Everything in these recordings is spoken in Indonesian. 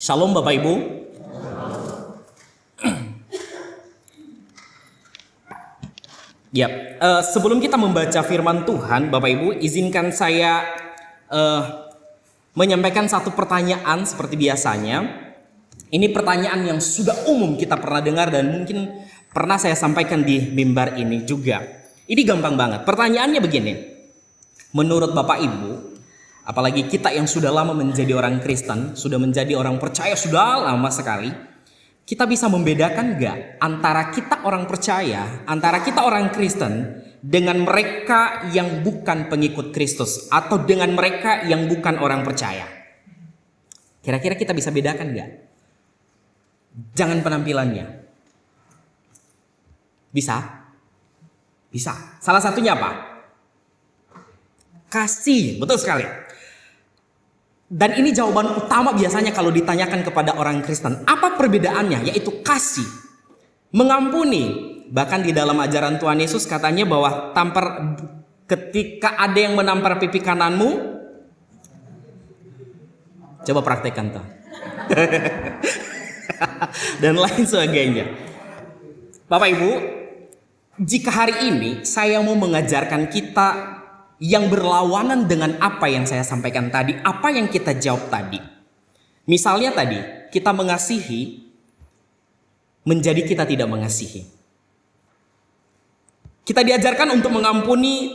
Shalom Bapak Ibu. Sebelum kita membaca firman Tuhan, Bapak Ibu, izinkan saya menyampaikan satu pertanyaan seperti biasanya. Ini pertanyaan yang sudah umum kita pernah dengar dan mungkin pernah saya sampaikan di mimbar ini juga. Ini gampang banget. Pertanyaannya begini. Menurut Bapak Ibu, apalagi kita yang sudah lama menjadi orang Kristen, sudah menjadi orang percaya sudah lama sekali, kita bisa membedakan gak antara kita orang percaya, antara kita orang Kristen dengan mereka yang bukan pengikut Kristus atau dengan mereka yang bukan orang percaya? Kira-kira kita bisa bedakan gak? Jangan penampilannya. Bisa? Bisa. Salah satunya apa? Kasih. Betul sekali. Dan ini jawaban utama biasanya kalau ditanyakan kepada orang Kristen. Apa perbedaannya? Yaitu kasih, mengampuni. Bahkan di dalam ajaran Tuhan Yesus katanya bahwa ketika ada yang menampar pipi kananmu, coba praktekkan tuh. Dan lain sebagainya. Bapak Ibu, jika hari ini saya mau mengajarkan kita yang berlawanan dengan apa yang saya sampaikan tadi, apa yang kita jawab tadi. Misalnya tadi, kita mengasihi, menjadi kita tidak mengasihi. Kita diajarkan untuk mengampuni,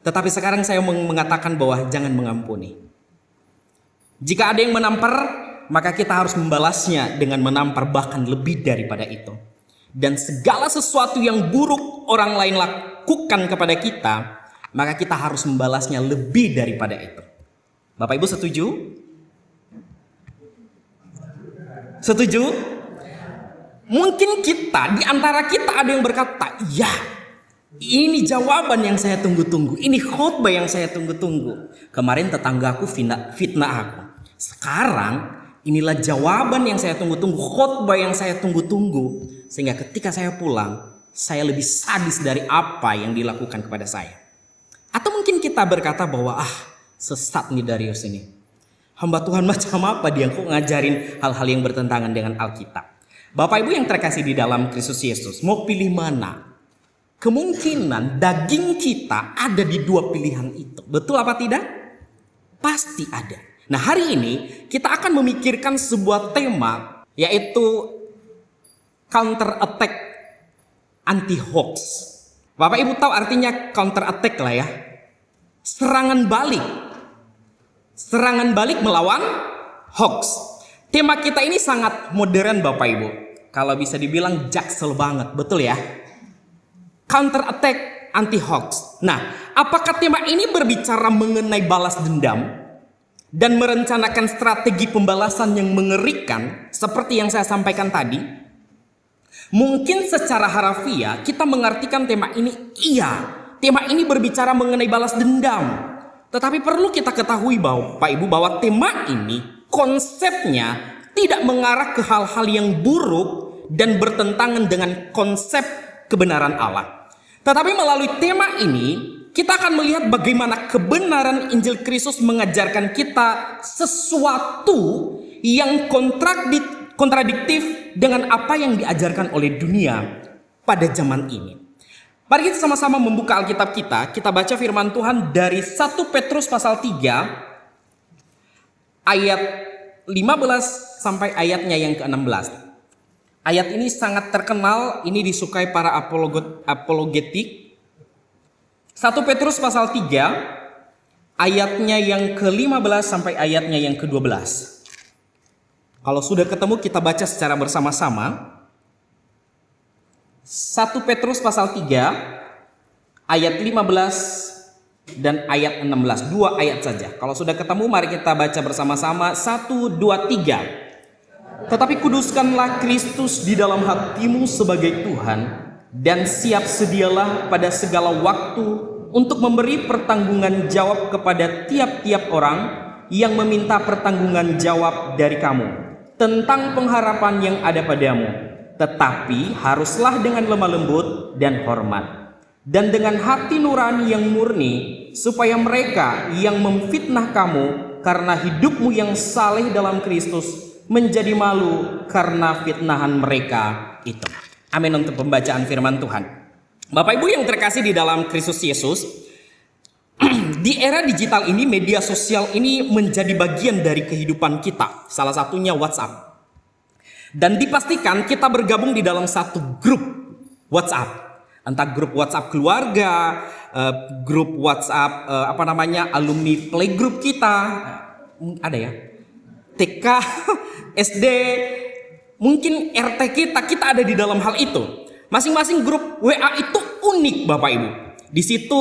tetapi sekarang saya mengatakan bahwa jangan mengampuni. Jika ada yang menampar, maka kita harus membalasnya dengan menampar bahkan lebih daripada itu. Dan segala sesuatu yang buruk orang lain lakukan kepada kita, maka kita harus membalasnya lebih daripada itu. Bapak Ibu setuju? Setuju? Mungkin di antara kita ada yang berkata, ya, ini jawaban yang saya tunggu-tunggu. Ini khotbah yang saya tunggu-tunggu. Kemarin tetanggaku fitnah aku. Sekarang inilah jawaban yang saya tunggu-tunggu. Khotbah yang saya tunggu-tunggu. Sehingga ketika saya pulang, saya lebih sadis dari apa yang dilakukan kepada saya. Atau mungkin kita berkata bahwa sesat nih Darius ini. Hamba Tuhan macam apa dia kok ngajarin hal-hal yang bertentangan dengan Alkitab. Bapak Ibu yang terkasih di dalam Kristus Yesus, mau pilih mana? Kemungkinan daging kita ada di dua pilihan itu. Betul apa tidak? Pasti ada. Nah, hari ini kita akan memikirkan sebuah tema, yaitu counter attack anti hoax. Bapak Ibu tahu artinya counter attack lah ya. Serangan balik. Serangan balik melawan hoax. Tema kita ini sangat modern Bapak Ibu. Kalau bisa dibilang jaksel banget, betul ya? Counter attack anti hoax. Nah, apakah tema ini berbicara mengenai balas dendam dan merencanakan strategi pembalasan yang mengerikan seperti yang saya sampaikan tadi? Mungkin secara harafiah kita mengartikan tema ini, tema ini berbicara mengenai balas dendam. Tetapi perlu kita ketahui Bapak Ibu bahwa tema ini konsepnya tidak mengarah ke hal-hal yang buruk dan bertentangan dengan konsep kebenaran Allah. Tetapi melalui tema ini kita akan melihat bagaimana kebenaran Injil Kristus mengajarkan kita sesuatu yang kontradiktif dengan apa yang diajarkan oleh dunia pada zaman ini. Mari kita sama-sama membuka Alkitab kita baca firman Tuhan dari 1 Petrus pasal 3 ayat 15 sampai ayatnya yang ke-16. Ayat ini sangat terkenal, ini disukai para apologetik. 1 Petrus pasal 3 ayatnya yang ke-15 sampai ayatnya yang ke-12. Kalau sudah ketemu kita baca secara bersama-sama. 1 Petrus pasal 3 ayat 15 dan ayat 16. 2 ayat saja. Kalau sudah ketemu mari kita baca bersama-sama. 1, 2, 3. Tetapi kuduskanlah Kristus di dalam hatimu sebagai Tuhan, dan siap sedialah pada segala waktu untuk memberi pertanggungan jawab kepada tiap-tiap orang yang meminta pertanggungan jawab dari kamu tentang pengharapan yang ada padamu. Tetapi haruslah dengan lemah lembut dan hormat, dan dengan hati nurani yang murni, supaya mereka yang memfitnah kamu karena hidupmu yang saleh dalam Kristus menjadi malu karena fitnahan mereka itu. Amin untuk pembacaan firman Tuhan. Bapak Ibu yang terkasih di dalam Kristus Yesus, di era digital ini, media sosial ini menjadi bagian dari kehidupan kita. Salah satunya WhatsApp. Dan dipastikan kita bergabung di dalam satu grup WhatsApp. Entah grup WhatsApp keluarga, grup WhatsApp alumni playgroup kita. Ada ya? TK, SD, mungkin RT kita ada di dalam hal itu. Masing-masing grup WA itu unik Bapak Ibu. Di situ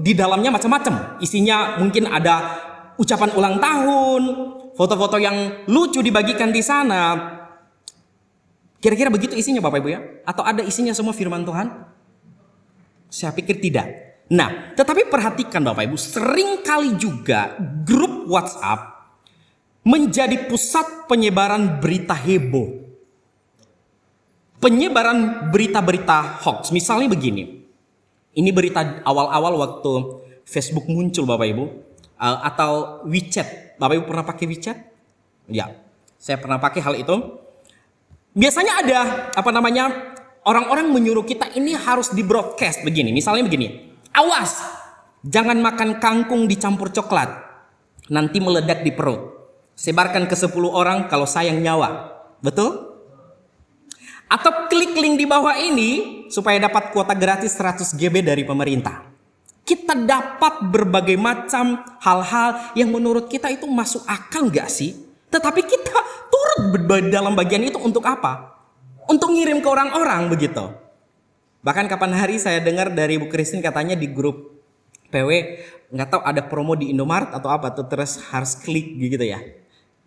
di dalamnya macam-macam. Isinya mungkin ada ucapan ulang tahun, foto-foto yang lucu dibagikan di sana. Kira-kira begitu isinya Bapak Ibu ya? Atau ada isinya semua firman Tuhan? Saya pikir tidak. Nah, tetapi perhatikan Bapak Ibu, seringkali juga grup WhatsApp menjadi pusat penyebaran berita heboh. Penyebaran berita-berita hoax. Misalnya begini. Ini berita awal-awal waktu Facebook muncul Bapak Ibu. Atau WeChat. Bapak Ibu pernah pakai WeChat? Ya, saya pernah pakai hal itu. Biasanya ada orang-orang menyuruh kita ini harus di broadcast begini. Misalnya begini. Awas, jangan makan kangkung dicampur coklat. Nanti meledak di perut. Sebarkan ke 10 orang kalau sayang nyawa. Betul? Atau klik link di bawah ini supaya dapat kuota gratis 100 GB dari pemerintah. Kita dapat berbagai macam hal-hal yang menurut kita itu masuk akal gak sih? Tetapi kita turut dalam bagian itu untuk apa? Untuk ngirim ke orang-orang begitu. Bahkan kapan hari saya dengar dari Bu Christine katanya di grup PW, nggak tahu ada promo di Indomaret atau apa tuh, terus harus klik gitu ya.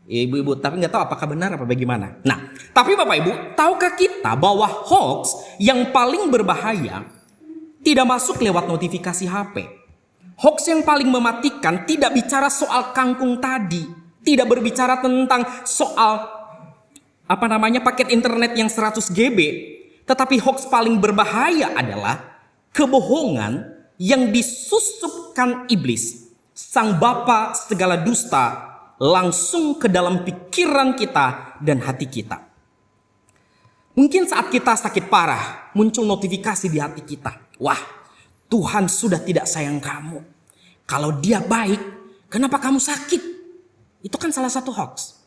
Ibu-ibu, tapi nggak tahu apakah benar apa bagaimana. Nah, tapi Bapak Ibu, tahukah kita bahwa hoax yang paling berbahaya tidak masuk lewat notifikasi HP? Hoax yang paling mematikan tidak bicara soal kangkung tadi, tidak berbicara tentang soal paket internet yang 100 GB, tetapi hoax paling berbahaya adalah kebohongan yang disusupkan iblis, sang bapa segala dusta, langsung ke dalam pikiran kita dan hati kita. Mungkin saat kita sakit parah, muncul notifikasi di hati kita. Wah, Tuhan sudah tidak sayang kamu. Kalau Dia baik, kenapa kamu sakit? Itu kan salah satu hoax.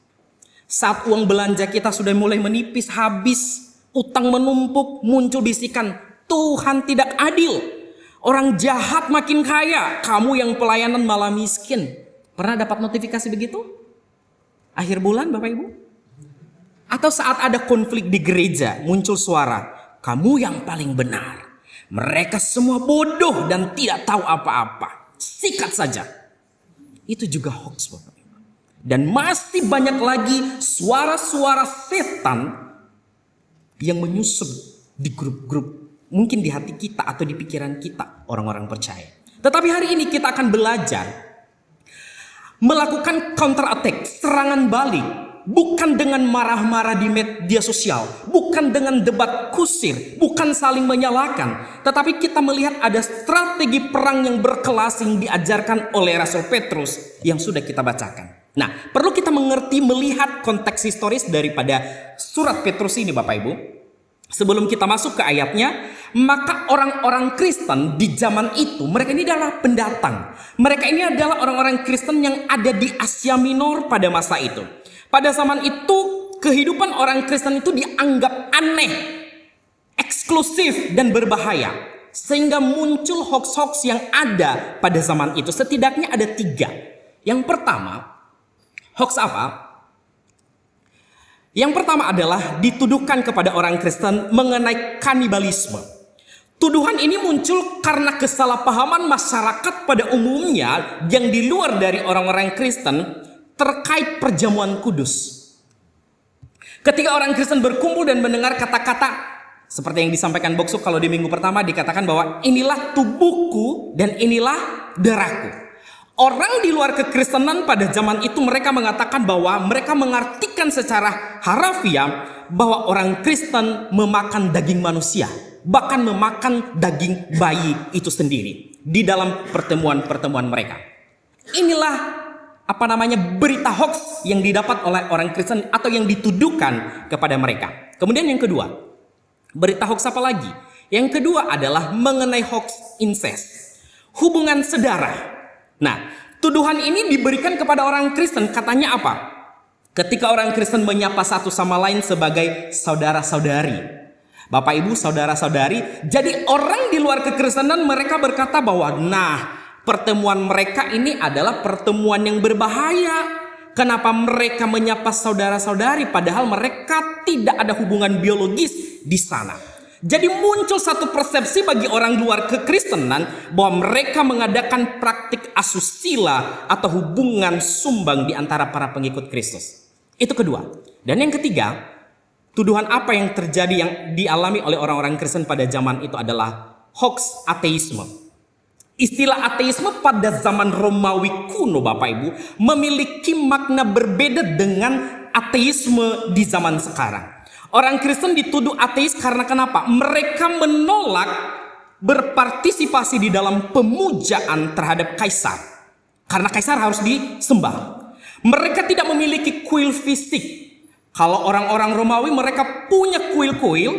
Saat uang belanja kita sudah mulai menipis, habis, utang menumpuk, muncul bisikan, Tuhan tidak adil. Orang jahat makin kaya, kamu yang pelayanan malah miskin. Pernah dapat notifikasi begitu? Akhir bulan Bapak Ibu? Atau saat ada konflik di gereja, muncul suara, kamu yang paling benar. Mereka semua bodoh dan tidak tahu apa-apa. Sikat saja. Itu juga hoax Bapak Ibu. Dan masih banyak lagi suara-suara setan yang menyusup di grup-grup. Mungkin di hati kita atau di pikiran kita, orang-orang percaya. Tetapi hari ini kita akan belajar melakukan counter attack, serangan balik, bukan dengan marah-marah di media sosial, bukan dengan debat kusir, bukan saling menyalahkan, tetapi kita melihat ada strategi perang yang berkelas yang diajarkan oleh Rasul Petrus yang sudah kita bacakan. Nah, perlu kita mengerti, melihat konteks historis daripada surat Petrus ini Bapak Ibu. Sebelum kita masuk ke ayatnya, maka orang-orang Kristen di zaman itu, mereka ini adalah pendatang. Mereka ini adalah orang-orang Kristen yang ada di Asia Minor pada masa itu. Pada zaman itu, kehidupan orang Kristen itu dianggap aneh, eksklusif, dan berbahaya. Sehingga muncul hoax-hoax yang ada pada zaman itu. Setidaknya ada 3. Yang pertama, hoax apa? Yang pertama adalah dituduhkan kepada orang Kristen mengenai kanibalisme. Tuduhan ini muncul karena kesalahpahaman masyarakat pada umumnya yang di luar dari orang-orang Kristen terkait perjamuan kudus. Ketika orang Kristen berkumpul dan mendengar kata-kata seperti yang disampaikan Boksu kalau di minggu pertama dikatakan bahwa inilah tubuhku dan inilah darahku. Orang di luar kekristenan pada zaman itu mereka mengatakan bahwa mereka mengartikan secara harafiah bahwa orang Kristen memakan daging manusia, bahkan memakan daging bayi itu sendiri di dalam pertemuan-pertemuan mereka. Inilah berita hoax yang didapat oleh orang Kristen atau yang dituduhkan kepada mereka. Kemudian yang kedua, berita hoax apa lagi? Yang kedua adalah mengenai hoax incest, hubungan saudara. Nah, tuduhan ini diberikan kepada orang Kristen, katanya apa? Ketika orang Kristen menyapa satu sama lain sebagai saudara-saudari. Bapak Ibu, saudara-saudari, jadi orang di luar kekristenan mereka berkata bahwa pertemuan mereka ini adalah pertemuan yang berbahaya. Kenapa mereka menyapa saudara-saudari padahal mereka tidak ada hubungan biologis di sana? Jadi muncul satu persepsi bagi orang luar kekristenan bahwa mereka mengadakan praktik asusila atau hubungan sumbang di antara para pengikut Kristus. Itu kedua. Dan yang ketiga, tuduhan apa yang terjadi yang dialami oleh orang-orang Kristen pada zaman itu adalah hoax ateisme. Istilah ateisme pada zaman Romawi kuno Bapak Ibu memiliki makna berbeda dengan ateisme di zaman sekarang. Orang Kristen dituduh ateis karena kenapa? Mereka menolak berpartisipasi di dalam pemujaan terhadap kaisar. Karena kaisar harus disembah. Mereka tidak memiliki kuil fisik. Kalau orang-orang Romawi mereka punya kuil-kuil,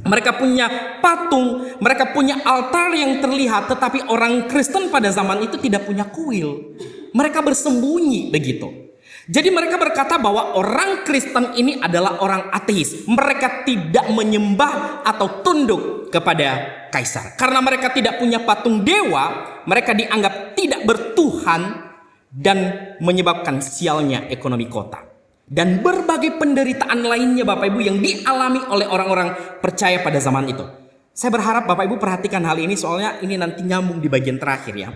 mereka punya patung, mereka punya altar yang terlihat, tetapi orang Kristen pada zaman itu tidak punya kuil. Mereka bersembunyi begitu. Jadi mereka berkata bahwa orang Kristen ini adalah orang ateis. Mereka tidak menyembah atau tunduk kepada kaisar. Karena mereka tidak punya patung dewa, mereka dianggap tidak bertuhan dan menyebabkan sialnya ekonomi kota. Dan berbagai penderitaan lainnya Bapak Ibu yang dialami oleh orang-orang percaya pada zaman itu. Saya berharap Bapak Ibu perhatikan hal ini soalnya ini nanti nyambung di bagian terakhir ya.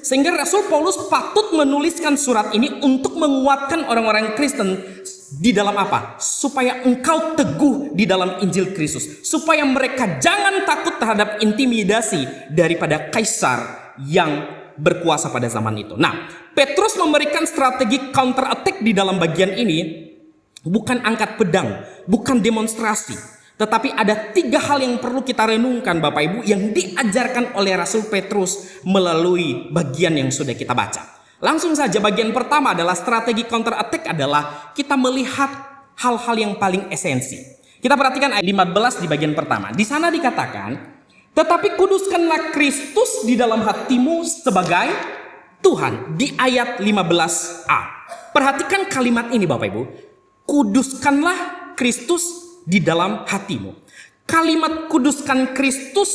Sehingga Rasul Paulus patut menuliskan surat ini untuk menguatkan orang-orang Kristen di dalam apa? Supaya engkau teguh di dalam Injil Kristus. Supaya mereka jangan takut terhadap intimidasi daripada kaisar yang berkuasa pada zaman itu. Nah, Petrus memberikan strategi counter attack di dalam bagian ini. Bukan angkat pedang, bukan demonstrasi. Tetapi ada 3 hal yang perlu kita renungkan Bapak Ibu yang diajarkan oleh Rasul Petrus melalui bagian yang sudah kita baca. Langsung saja bagian pertama adalah strategi counter attack adalah kita melihat hal-hal yang paling esensi. Kita perhatikan ayat 15 di bagian pertama. Di sana dikatakan, tetapi kuduskanlah Kristus di dalam hatimu sebagai Tuhan. Di ayat 15a. Perhatikan kalimat ini Bapak Ibu. Kuduskanlah Kristus di dalam hatimu. Kalimat kuduskan Kristus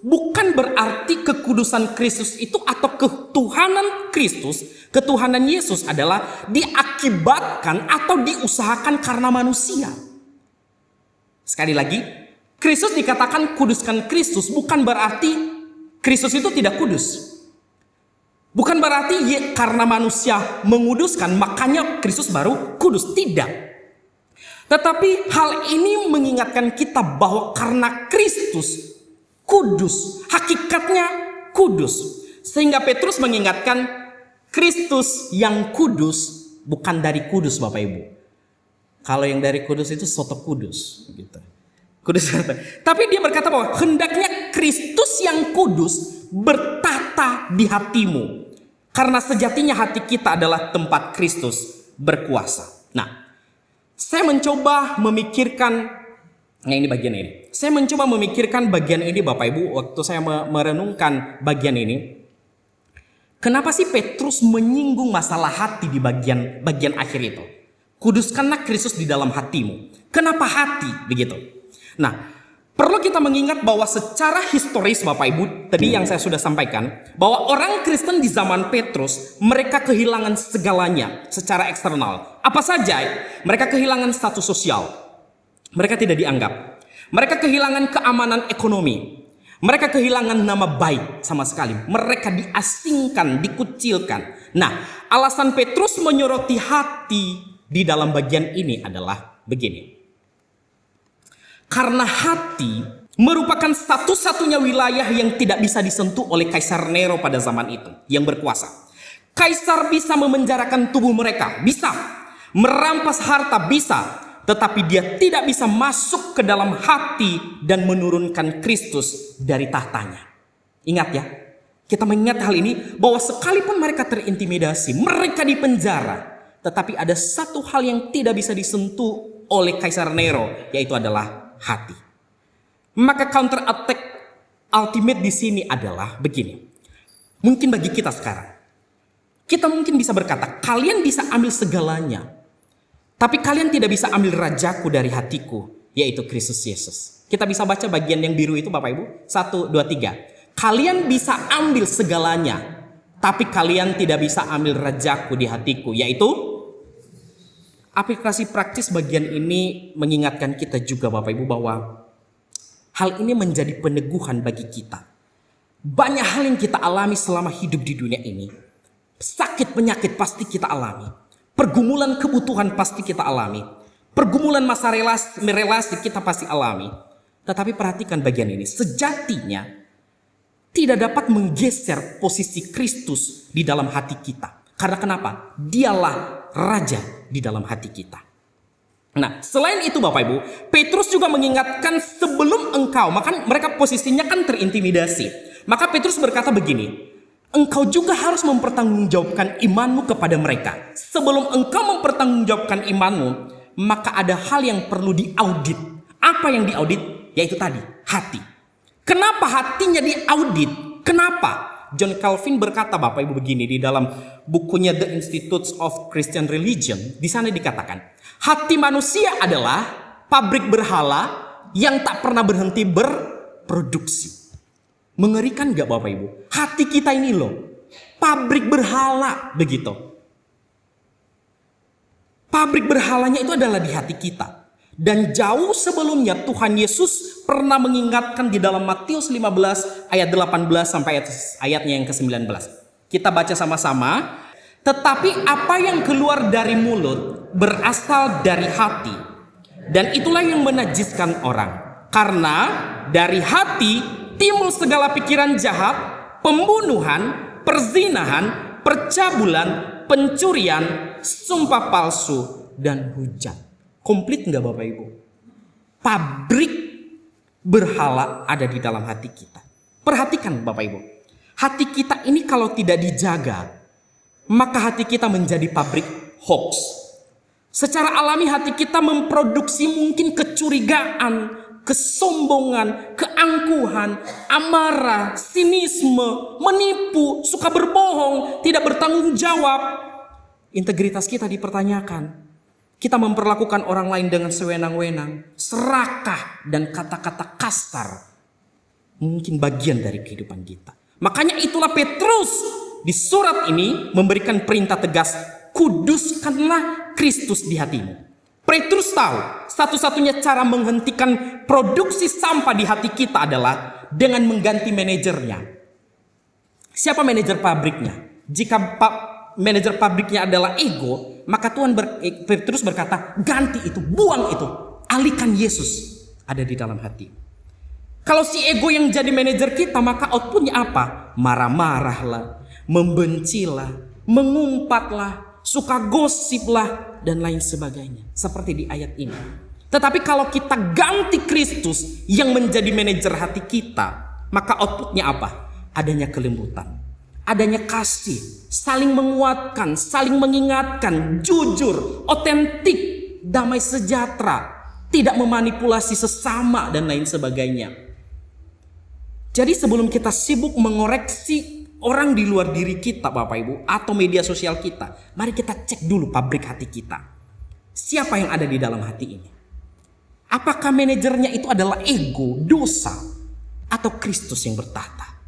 bukan berarti kekudusan Kristus itu atau ketuhanan Kristus, ketuhanan Yesus adalah diakibatkan atau diusahakan karena manusia. Sekali lagi, Kristus dikatakan kuduskan Kristus bukan berarti Kristus itu tidak kudus. Bukan berarti karena manusia menguduskan makanya Kristus baru kudus, tidak. Tetapi hal ini mengingatkan kita bahwa karena Kristus kudus, hakikatnya kudus. Sehingga Petrus mengingatkan Kristus yang kudus bukan dari kudus Bapak Ibu. Kalau yang dari kudus itu soto kudus gitu. Kudus. Tapi dia berkata bahwa hendaknya Kristus yang kudus bertata di hatimu. Karena sejatinya hati kita adalah tempat Kristus berkuasa. Nah, saya mencoba memikirkan, ini bagian ini. Saya mencoba memikirkan bagian ini Bapak Ibu waktu saya merenungkan bagian ini. Kenapa sih Petrus menyinggung masalah hati di bagian akhir itu? Kuduskanlah Kristus di dalam hatimu. Kenapa hati begitu? Nah, perlu kita mengingat bahwa secara historis Bapak Ibu, tadi yang saya sudah sampaikan, bahwa orang Kristen di zaman Petrus, mereka kehilangan segalanya secara eksternal. Apa saja? Mereka kehilangan status sosial. Mereka tidak dianggap. Mereka kehilangan keamanan ekonomi. Mereka kehilangan nama baik sama sekali. Mereka diasingkan, dikucilkan. Nah, alasan Petrus menyoroti hati di dalam bagian ini adalah begini. Karena hati merupakan satu-satunya wilayah yang tidak bisa disentuh oleh Kaisar Nero pada zaman itu yang berkuasa. Kaisar bisa memenjarakan tubuh mereka, bisa. Merampas harta, bisa. Tetapi dia tidak bisa masuk ke dalam hati dan menurunkan Kristus dari tahtanya. Ingat ya, Kita mengingat hal ini bahwa sekalipun mereka terintimidasi, mereka dipenjara, tetapi ada satu hal yang tidak bisa disentuh oleh Kaisar Nero, yaitu adalah hati. Maka counter attack ultimate di sini adalah begini. Mungkin bagi kita sekarang, kita mungkin bisa berkata, kalian bisa ambil segalanya, tapi kalian tidak bisa ambil rajaku dari hatiku, yaitu Kristus Yesus. Kita bisa baca bagian yang biru itu Bapak Ibu. 1, 2, 3. Kalian bisa ambil segalanya, tapi kalian tidak bisa ambil rajaku di hatiku, yaitu aplikasi praktis bagian ini mengingatkan kita juga Bapak Ibu bahwa hal ini menjadi peneguhan bagi kita. Banyak hal yang kita alami selama hidup di dunia ini. Sakit penyakit pasti kita alami. Pergumulan kebutuhan pasti kita alami. Pergumulan masa relasi kita pasti alami. Tetapi perhatikan bagian ini. Sejatinya tidak dapat menggeser posisi Kristus di dalam hati kita. Karena kenapa? Dialah Raja di dalam hati kita. Nah, selain itu Bapak Ibu, Petrus juga mengingatkan sebelum engkau, maka mereka posisinya kan terintimidasi. Maka Petrus berkata begini, engkau juga harus mempertanggungjawabkan imanmu kepada mereka. Sebelum engkau mempertanggungjawabkan imanmu, maka ada hal yang perlu diaudit. Apa yang diaudit? Yaitu tadi, hati. Kenapa hatinya diaudit? Kenapa? John Calvin berkata Bapak Ibu begini di dalam bukunya The Institutes of Christian Religion. Di sana dikatakan, hati manusia adalah pabrik berhala yang tak pernah berhenti berproduksi. Mengerikan gak Bapak Ibu? Hati kita ini loh, pabrik berhala begitu. Pabrik berhalanya itu adalah di hati kita. Dan jauh sebelumnya Tuhan Yesus pernah mengingatkan di dalam Matius 15 ayat 18 sampai ayatnya yang ke-19. Kita baca sama-sama. Tetapi apa yang keluar dari mulut berasal dari hati. Dan itulah yang menajiskan orang. Karena dari hati timbul segala pikiran jahat, pembunuhan, perzinahan, percabulan, pencurian, sumpah palsu, dan hujat. Komplit nggak Bapak Ibu? Pabrik berhala ada di dalam hati kita. Perhatikan Bapak Ibu. Hati kita ini kalau tidak dijaga, maka hati kita menjadi pabrik hoax. Secara alami hati kita memproduksi mungkin kecurigaan, kesombongan, keangkuhan, amarah, sinisme, menipu, suka berbohong, tidak bertanggung jawab. Integritas kita dipertanyakan. Kita memperlakukan orang lain dengan sewenang-wenang, serakah, dan kata-kata kasar. Mungkin bagian dari kehidupan kita. Makanya itulah Petrus di surat ini memberikan perintah tegas, kuduskanlah Kristus di hatimu. Petrus tahu satu-satunya cara menghentikan produksi sampah di hati kita adalah dengan mengganti manajernya. Siapa manajer pabriknya? Jika manajer pabriknya adalah ego, maka Petrus berkata, ganti itu, buang itu, alihkan Yesus ada di dalam hati. Kalau si ego yang jadi manajer kita, maka outputnya apa? Marah-marahlah, membencilah, mengumpatlah, suka gosiplah, dan lain sebagainya. Seperti di ayat ini. Tetapi kalau kita ganti Kristus yang menjadi manajer hati kita, maka outputnya apa? Adanya kelembutan, adanya kasih, saling menguatkan, saling mengingatkan, jujur, otentik, damai sejahtera, tidak memanipulasi sesama, dan lain sebagainya. Jadi sebelum kita sibuk mengoreksi orang di luar diri kita Bapak Ibu, atau media sosial kita, mari kita cek dulu pabrik hati kita. Siapa yang ada di dalam hati ini? Apakah manajernya itu adalah ego, dosa, atau Kristus yang bertahta?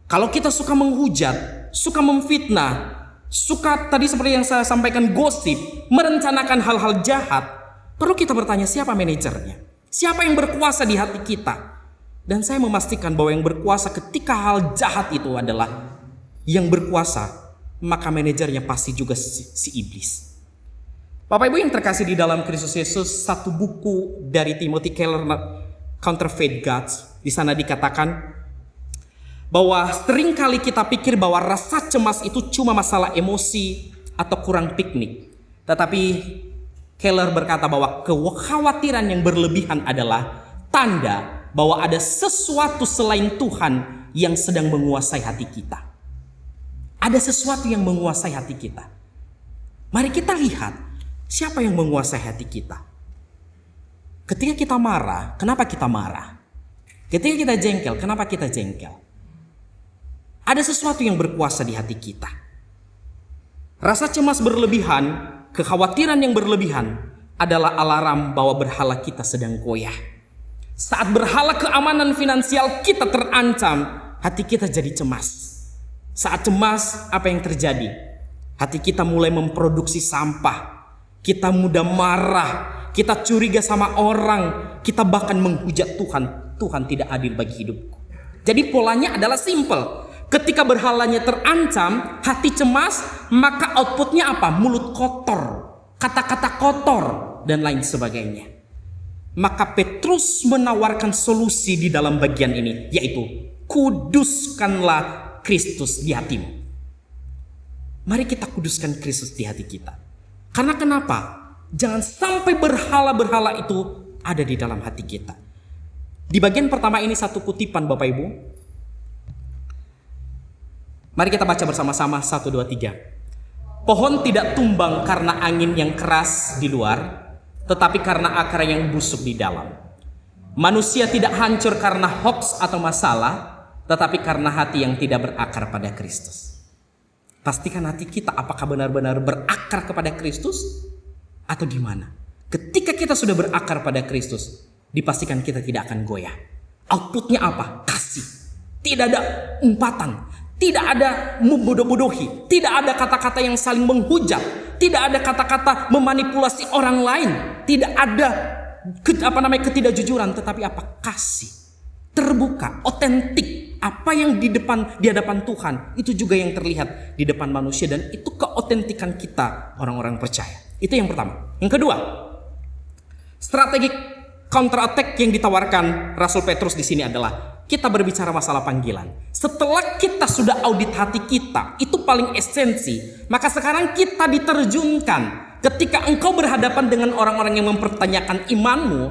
Kalau kita suka menghujat, suka memfitnah, suka tadi seperti yang saya sampaikan gosip, merencanakan hal-hal jahat, perlu kita bertanya siapa manajernya? Siapa yang berkuasa di hati kita? Dan saya memastikan bahwa yang berkuasa ketika hal jahat itu adalah yang berkuasa, maka manajernya pasti juga si iblis. Bapak Ibu yang terkasih di dalam Kristus Yesus, satu buku dari Timothy Keller, Counterfeit Gods, di sana dikatakan bahwa seringkali kita pikir bahwa rasa cemas itu cuma masalah emosi atau kurang piknik. Tetapi Keller berkata bahwa kekhawatiran yang berlebihan adalah tanda bahwa ada sesuatu selain Tuhan yang sedang menguasai hati kita. Ada sesuatu yang menguasai hati kita. Mari kita lihat siapa yang menguasai hati kita. Ketika kita marah, kenapa kita marah? Ketika kita jengkel, kenapa kita jengkel? Ada sesuatu yang berkuasa di hati kita. Rasa cemas berlebihan, kekhawatiran yang berlebihan adalah alarm bahwa berhala kita sedang goyah. Saat berhala keamanan finansial kita terancam, hati kita jadi cemas. Saat cemas, apa yang terjadi? Hati kita mulai memproduksi sampah. Kita mudah marah, kita curiga sama orang, kita bahkan menghujat Tuhan. Tuhan tidak adil bagi hidupku. Jadi polanya adalah simple. Ketika berhalanya terancam, hati cemas, maka outputnya apa? Mulut kotor, kata-kata kotor, dan lain sebagainya. Maka Petrus menawarkan solusi di dalam bagian ini, yaitu kuduskanlah Kristus di hatimu. Mari kita kuduskan Kristus di hati kita. Karena kenapa? Jangan sampai berhala-berhala itu ada di dalam hati kita. Di bagian pertama ini satu kutipan Bapak Ibu. Mari kita baca bersama-sama 1, 2, 3. Pohon tidak tumbang karena angin yang keras di luar, tetapi karena akar yang busuk di dalam. Manusia tidak hancur karena hoax atau masalah, tetapi karena hati yang tidak berakar pada Kristus. Pastikan hati kita apakah benar-benar berakar kepada Kristus atau gimana. Ketika kita sudah berakar pada Kristus, dipastikan kita tidak akan goyah. Outputnya apa? Kasih. Tidak ada umpatan, tidak ada membodoh-bodohi, tidak ada kata-kata yang saling menghujat, tidak ada kata-kata memanipulasi orang lain, tidak ada ketidakjujuran, tetapi apa? Kasih. Terbuka, otentik. Apa yang di hadapan Tuhan itu juga yang terlihat di depan manusia, dan itu keotentikan kita orang-orang percaya. Itu yang pertama. Yang kedua, strategi counter attack yang ditawarkan Rasul Petrus di sini adalah kita berbicara masalah panggilan. Setelah kita sudah audit hati kita, itu paling esensi. Maka sekarang kita diterjunkan. Ketika engkau berhadapan dengan orang-orang yang mempertanyakan imanmu,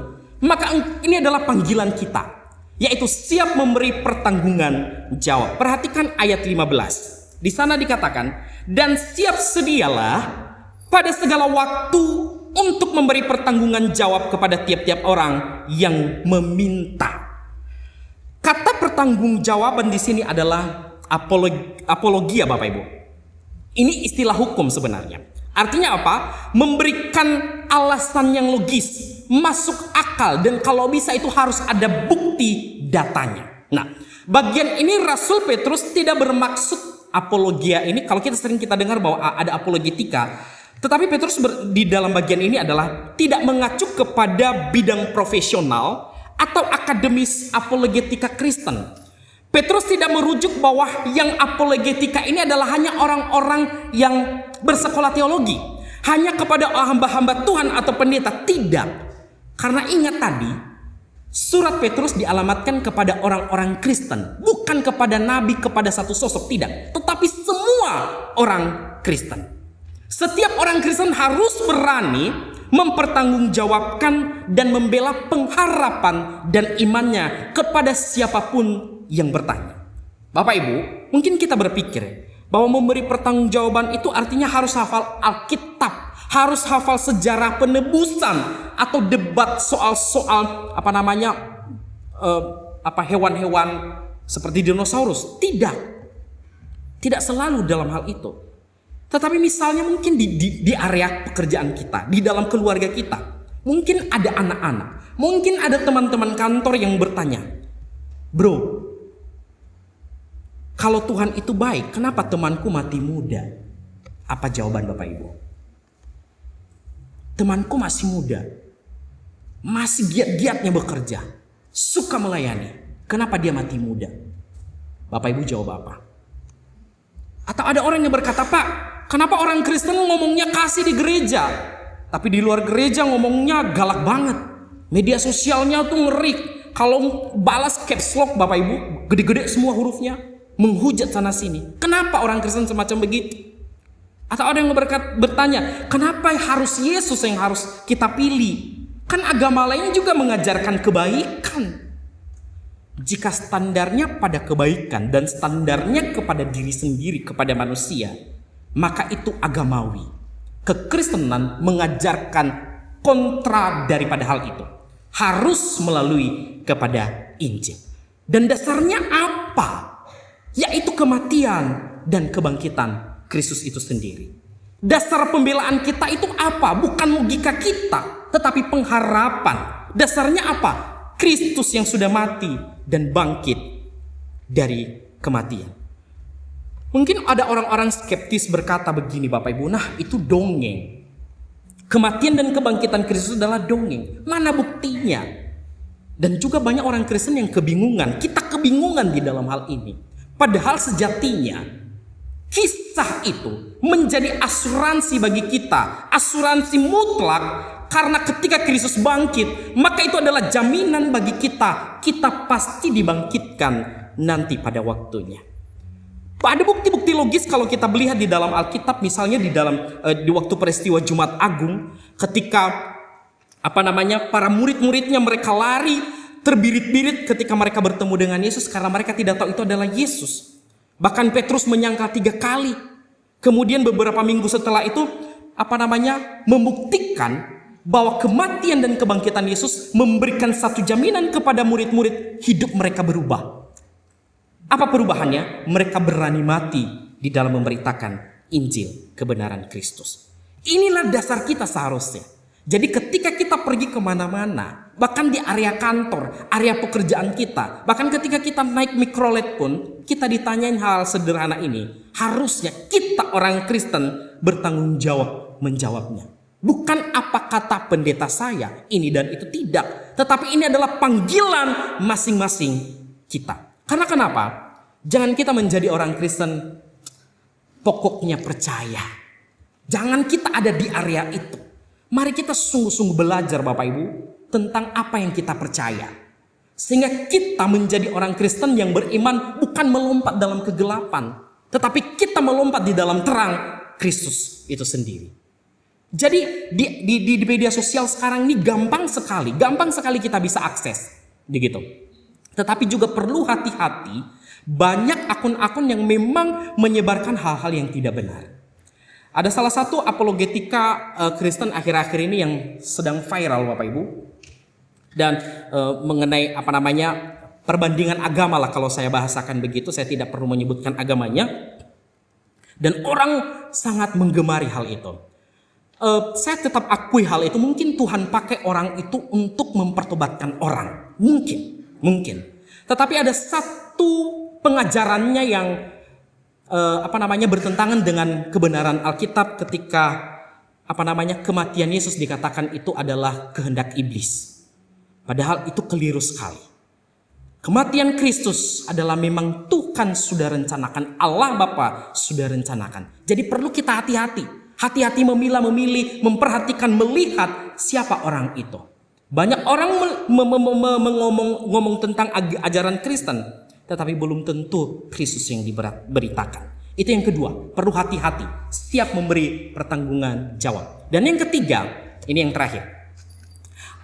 maka ini adalah panggilan kita, yaitu siap memberi pertanggungan jawab. Perhatikan ayat 15. Di sana dikatakan, dan siap sedialah pada segala waktu untuk memberi pertanggungan jawab kepada tiap-tiap orang yang meminta. Kata pertanggungjawaban di sini adalah apologia Bapak Ibu. Ini istilah hukum sebenarnya. Artinya apa? Memberikan alasan yang logis, masuk akal, dan kalau bisa itu harus ada bukti datanya. Nah, bagian ini Rasul Petrus tidak bermaksud apologia ini. Kalau kita dengar bahwa ada apologetika, tetapi Petrus di dalam bagian ini adalah tidak mengacu kepada bidang profesional atau akademis apologetika Kristen. Petrus tidak merujuk bahwa yang apologetika ini adalah hanya orang-orang yang bersekolah teologi, hanya kepada hamba-hamba Tuhan atau pendeta. Tidak. Karena ingat tadi, surat Petrus dialamatkan kepada orang-orang Kristen, bukan kepada nabi, kepada satu sosok, tidak, tetapi semua orang Kristen. Setiap orang Kristen harus berani mempertanggungjawabkan dan membela pengharapan dan imannya kepada siapapun yang bertanya. Bapak Ibu, mungkin kita berpikir bahwa memberi pertanggungjawaban itu artinya harus hafal Alkitab, harus hafal sejarah penebusan, atau debat soal-soal hewan-hewan seperti dinosaurus. Tidak selalu dalam hal itu. Tetapi misalnya mungkin di area pekerjaan kita, di dalam keluarga kita, mungkin ada anak-anak, mungkin ada teman-teman kantor yang bertanya, bro, kalau Tuhan itu baik, kenapa temanku mati muda? Apa jawaban Bapak Ibu? Temanku masih muda, masih giat-giatnya bekerja, suka melayani, kenapa dia mati muda? Bapak Ibu jawab apa? Atau ada orang yang berkata, Pak, kenapa orang Kristen ngomongnya kasih di gereja, tapi di luar gereja ngomongnya galak banget. Media sosialnya tuh ngeri. Kalau balas caps lock Bapak Ibu, gede-gede semua hurufnya, menghujat sana sini. Kenapa orang Kristen semacam begitu? Atau ada yang bertanya, kenapa harus Yesus yang harus kita pilih? Kan agama lain juga mengajarkan kebaikan. jika standarnya pada kebaikan dan standarnya kepada diri sendiri, kepada manusia, maka itu agamawi. Kekristenan mengajarkan kontra daripada hal itu. Harus melalui kepada Injil. Dan dasarnya apa? Yaitu kematian dan kebangkitan Kristus itu sendiri. Dasar pembelaan kita itu apa? Bukan logika kita, tetapi pengharapan. Dasarnya apa? Kristus yang sudah mati dan bangkit dari kematian. Mungkin ada orang-orang skeptis berkata begini, Bapak Ibu, nah itu dongeng. Kematian dan kebangkitan Kristus adalah dongeng. Mana buktinya? Dan juga banyak orang Kristen yang kebingungan. Kita kebingungan di dalam hal ini. Padahal sejatinya kisah itu menjadi asuransi bagi kita, asuransi mutlak, karena ketika Kristus bangkit, maka itu adalah jaminan bagi kita. Kita pasti dibangkitkan nanti pada waktunya. Ada bukti-bukti logis kalau kita melihat di dalam Alkitab, misalnya di waktu peristiwa Jumat Agung, ketika para murid-muridnya mereka lari terbirit-birit ketika mereka bertemu dengan Yesus karena mereka tidak tahu itu adalah Yesus. Bahkan Petrus menyangkal 3 kali. Kemudian beberapa minggu setelah itu membuktikan bahwa kematian dan kebangkitan Yesus memberikan satu jaminan kepada murid-murid, hidup mereka berubah. Apa perubahannya? Mereka berani mati di dalam memberitakan Injil kebenaran Kristus. Inilah dasar kita seharusnya. Jadi ketika kita pergi kemana-mana, bahkan di area kantor, area pekerjaan kita, bahkan ketika kita naik mikrolet pun, kita ditanyain hal sederhana ini. Harusnya kita orang Kristen bertanggung jawab menjawabnya. Bukan apa kata pendeta saya, ini dan itu, tidak. Tetapi ini adalah panggilan masing-masing kita. Karena kenapa? Jangan kita menjadi orang Kristen pokoknya percaya. Jangan kita ada di area itu. Mari kita sungguh-sungguh belajar Bapak Ibu tentang apa yang kita percaya. Sehingga kita menjadi orang Kristen yang beriman bukan melompat dalam kegelapan. Tetapi kita melompat di dalam terang Kristus itu sendiri. Jadi di media sosial sekarang ini gampang sekali kita bisa akses. Begitu. Tetapi juga perlu hati-hati, banyak akun-akun yang memang menyebarkan hal-hal yang tidak benar. Ada salah satu apologetika Kristen akhir-akhir ini yang sedang viral Bapak Ibu. Dan mengenai perbandingan agama lah kalau saya bahasakan begitu, saya tidak perlu menyebutkan agamanya. Dan orang sangat menggemari hal itu. Saya tetap akui hal itu, mungkin Tuhan pakai orang itu untuk mempertobatkan orang. Mungkin. Tetapi ada satu pengajarannya yang bertentangan dengan kebenaran Alkitab ketika kematian Yesus dikatakan itu adalah kehendak iblis. Padahal itu keliru sekali. Kematian Kristus adalah memang Tuhan sudah rencanakan, Allah Bapa sudah rencanakan. Jadi perlu kita hati-hati. Hati-hati memilih, memperhatikan, melihat siapa orang itu. Banyak orang ngomong tentang ajaran Kristen, tetapi belum tentu Kristus yang diberitakan. Itu yang kedua, perlu hati-hati, siap memberi pertanggungan jawab. Dan yang ketiga, ini yang terakhir.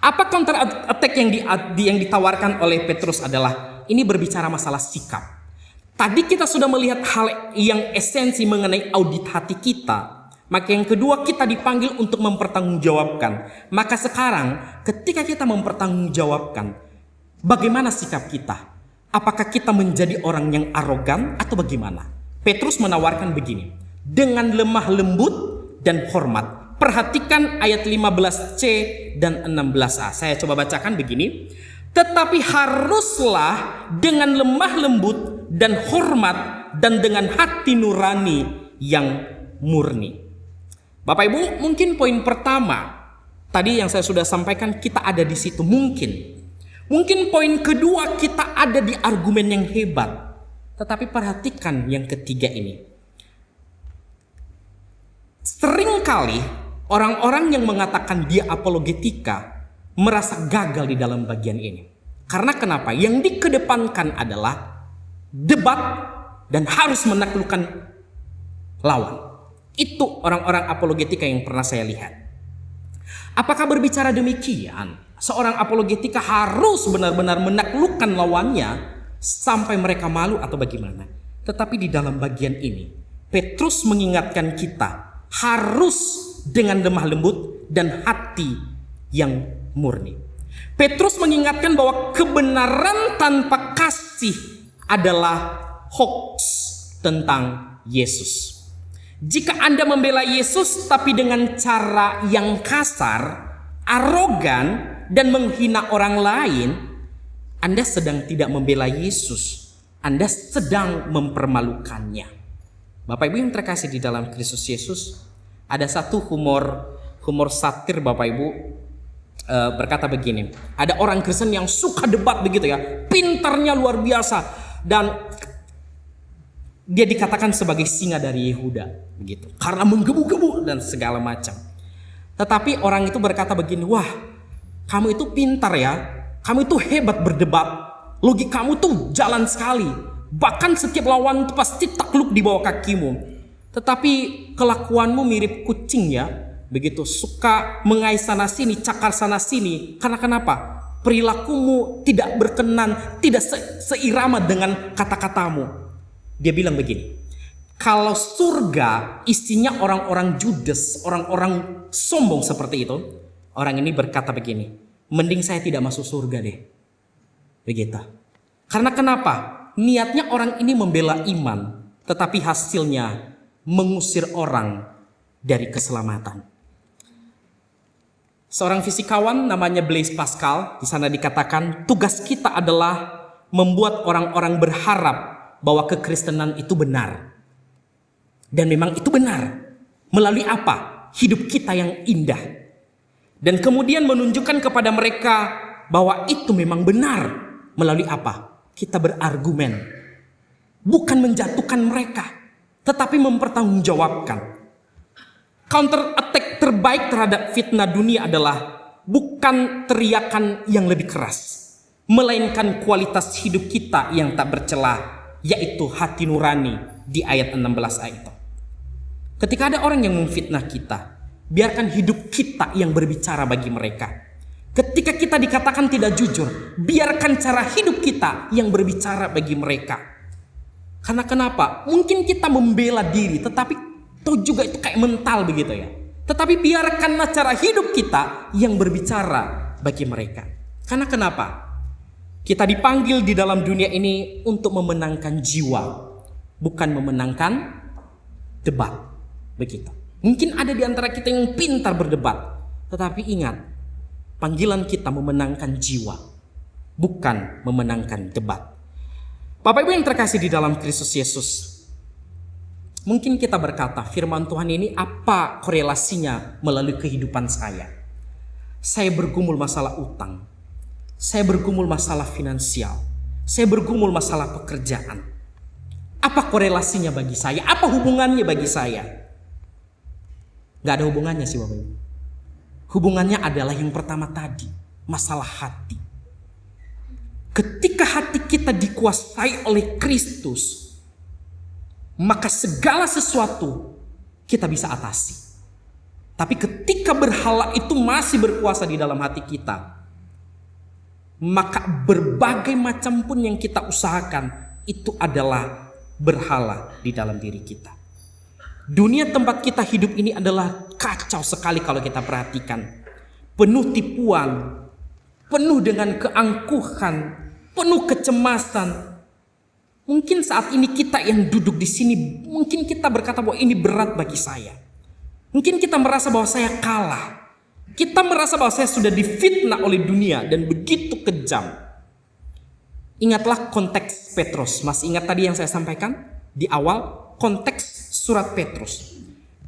Apa counter attack yang ditawarkan oleh Petrus adalah ini berbicara masalah sikap. Tadi kita sudah melihat hal yang esensi mengenai audit hati kita. Maka yang kedua, kita dipanggil untuk mempertanggungjawabkan. Maka sekarang ketika kita mempertanggungjawabkan, bagaimana sikap kita? Apakah kita menjadi orang yang arogan atau bagaimana? Petrus menawarkan begini, dengan lemah lembut dan hormat. Perhatikan ayat 15C dan 16A. Saya coba bacakan begini. Tetapi haruslah dengan lemah lembut dan hormat dan dengan hati nurani yang murni. Bapak Ibu, mungkin poin pertama tadi yang saya sudah sampaikan, kita ada di situ mungkin poin kedua, kita ada di argumen yang hebat. Tetapi perhatikan yang ketiga ini. Seringkali orang-orang yang mengatakan dia apologetika merasa gagal di dalam bagian ini. Karena kenapa? Yang dikedepankan adalah debat dan harus menaklukkan lawan. Itu orang-orang apologetika yang pernah saya lihat. Apakah berbicara demikian, seorang apologetika harus benar-benar menaklukkan lawannya sampai mereka malu atau bagaimana? Tetapi di dalam bagian ini, Petrus mengingatkan kita harus dengan lemah lembut dan hati yang murni. Petrus mengingatkan bahwa kebenaran tanpa kasih adalah hoax tentang Yesus. Jika Anda membela Yesus tapi dengan cara yang kasar, arogan, dan menghina orang lain, Anda sedang tidak membela Yesus. Anda sedang mempermalukannya. Bapak Ibu yang terkasih di dalam Kristus Yesus, ada satu humor satir Bapak Ibu berkata begini. Ada orang Kristen yang suka debat begitu ya, pintarnya luar biasa, dan dia dikatakan sebagai singa dari Yehuda begitu, karena menggebu-gebu dan segala macam. Tetapi orang itu berkata begini, wah, kamu itu pintar ya, kamu itu hebat berdebat, logikamu tuh jalan sekali, bahkan setiap lawan itu pasti takluk di bawah kakimu. Tetapi kelakuanmu mirip kucing ya, begitu, suka mengais sana sini, cakar sana sini. Karena kenapa? Perilakumu tidak berkenan, tidak seirama dengan kata-katamu. Dia bilang begini, kalau surga isinya orang-orang judes, orang-orang sombong seperti itu, orang ini berkata begini, mending saya tidak masuk surga deh. Begitu. Karena kenapa? Niatnya orang ini membela iman, tetapi hasilnya mengusir orang dari keselamatan. Seorang fisikawan namanya Blaise Pascal, di sana dikatakan tugas kita adalah membuat orang-orang berharap bahwa kekristenan itu benar. Dan memang itu benar. Melalui apa? Hidup kita yang indah. Dan kemudian menunjukkan kepada mereka bahwa itu memang benar. Melalui apa? Kita berargumen. Bukan menjatuhkan mereka, tetapi mempertanggungjawabkan. Counter attack terbaik terhadap fitnah dunia adalah bukan teriakan yang lebih keras, melainkan kualitas hidup kita yang tak bercelah, yaitu hati nurani di ayat 16 ayat itu. Ketika ada orang yang memfitnah kita, biarkan hidup kita yang berbicara bagi mereka. Ketika kita dikatakan tidak jujur, biarkan cara hidup kita yang berbicara bagi mereka. Karena kenapa? Mungkin kita membela diri, tetapi toh juga itu kayak mental begitu ya. Tetapi biarkanlah cara hidup kita yang berbicara bagi mereka. Karena kenapa? Kita dipanggil di dalam dunia ini untuk memenangkan jiwa, bukan memenangkan debat. Begitu. Mungkin ada di antara kita yang pintar berdebat, tetapi ingat, panggilan kita memenangkan jiwa, bukan memenangkan debat. Bapak Ibu yang terkasih di dalam Kristus Yesus, mungkin kita berkata, firman Tuhan ini apa korelasinya melalui kehidupan saya? Saya bergumul masalah utang, saya bergumul masalah finansial, saya bergumul masalah pekerjaan. Apa korelasinya bagi saya? Apa hubungannya bagi saya? Gak ada hubungannya sih Bapak Ibu. Hubungannya adalah yang pertama tadi, masalah hati. Ketika hati kita dikuasai oleh Kristus, maka segala sesuatu kita bisa atasi. Tapi ketika berhala itu masih berkuasa di dalam hati kita, maka berbagai macam pun yang kita usahakan itu adalah berhala di dalam diri kita. Dunia tempat kita hidup ini adalah kacau sekali kalau kita perhatikan. Penuh tipuan, penuh dengan keangkuhan, penuh kecemasan. Mungkin saat ini kita yang duduk di sini, mungkin kita berkata bahwa ini berat bagi saya. Mungkin kita merasa bahwa saya kalah. Kita merasa bahwa saya sudah difitnah oleh dunia dan begitu kejam. Ingatlah konteks Petrus. Masih ingat tadi yang saya sampaikan di awal? Konteks surat Petrus.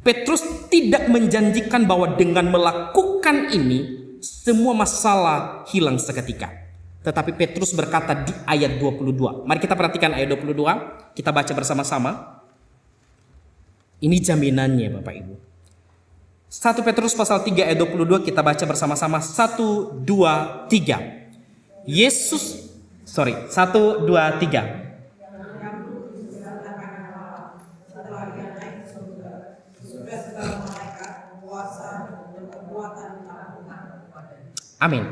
Petrus tidak menjanjikan bahwa dengan melakukan ini semua masalah hilang seketika. Tetapi Petrus berkata di ayat 22. Mari kita perhatikan ayat 22. Kita baca bersama-sama. Ini jaminannya Bapak Ibu. 1 Petrus pasal 3 ayat 22 kita baca bersama-sama. 1, 2, 3. 1, 2, 3. Amin.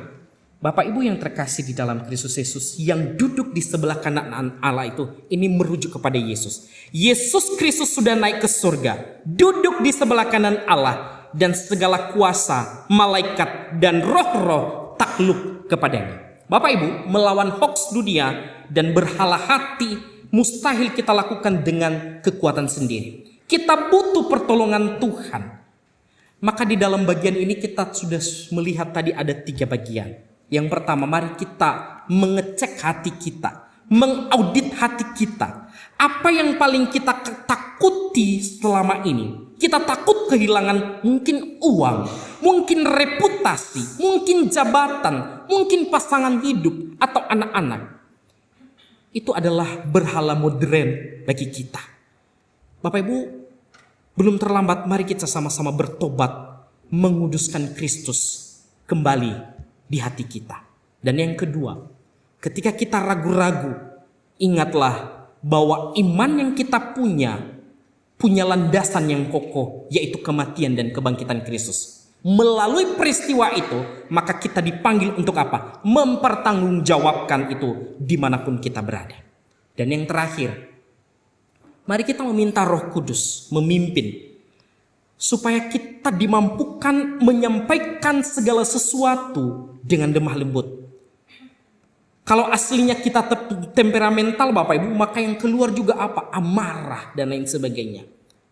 Bapak Ibu yang terkasih di dalam Kristus Yesus, yang duduk di sebelah kanan Allah itu, ini merujuk kepada Yesus. Yesus Kristus sudah naik ke surga, duduk di sebelah kanan Allah, dan segala kuasa, malaikat, dan roh-roh takluk kepadanya. Bapak Ibu, melawan hoaks dunia dan berhala hati mustahil kita lakukan dengan kekuatan sendiri. Kita butuh pertolongan Tuhan. Maka di dalam bagian ini kita sudah melihat tadi ada 3 bagian. Yang pertama, mari kita mengecek hati kita, mengaudit hati kita. Apa yang paling kita takuti selama ini? Kita takut kehilangan mungkin uang, mungkin reputasi, mungkin jabatan, mungkin pasangan hidup atau anak-anak. Itu adalah berhala modern bagi kita. Bapak Ibu, belum terlambat, mari kita sama-sama bertobat, menguduskan Kristus kembali di hati kita. Dan yang kedua, ketika kita ragu-ragu, ingatlah bahwa iman yang kita punya landasan yang kokoh, yaitu kematian dan kebangkitan Kristus. Melalui peristiwa itu, maka kita dipanggil untuk apa? Mempertanggungjawabkan itu dimanapun kita berada. Dan yang terakhir, mari kita meminta Roh Kudus memimpin, supaya kita dimampukan menyampaikan segala sesuatu dengan lemah lembut. Kalau aslinya kita temperamental Bapak Ibu, maka yang keluar juga apa? Amarah dan lain sebagainya.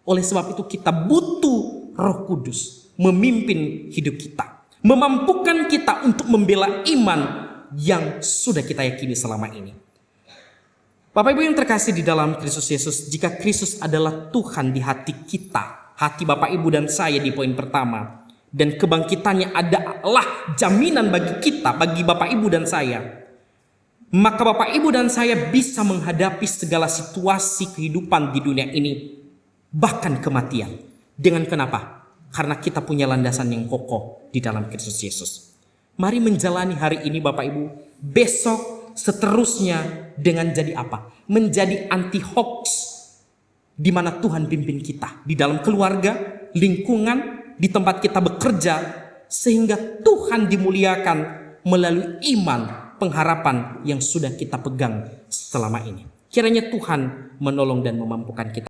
Oleh sebab itu kita butuh Roh Kudus memimpin hidup kita, memampukan kita untuk membela iman yang sudah kita yakini selama ini. Bapak Ibu yang terkasih di dalam Kristus Yesus, jika Kristus adalah Tuhan di hati kita, hati Bapak Ibu dan saya di poin pertama, dan kebangkitannya adalah jaminan bagi kita, bagi Bapak Ibu dan saya, maka Bapak Ibu dan saya bisa menghadapi segala situasi kehidupan di dunia ini, bahkan kematian. Dengan kenapa? Karena kita punya landasan yang kokoh di dalam Kristus Yesus. Mari menjalani hari ini Bapak Ibu, besok seterusnya dengan jadi apa? Menjadi anti hoax, di mana Tuhan pimpin kita di dalam keluarga, lingkungan, di tempat kita bekerja, sehingga Tuhan dimuliakan melalui iman, pengharapan yang sudah kita pegang selama ini. Kiranya Tuhan menolong dan memampukan kita.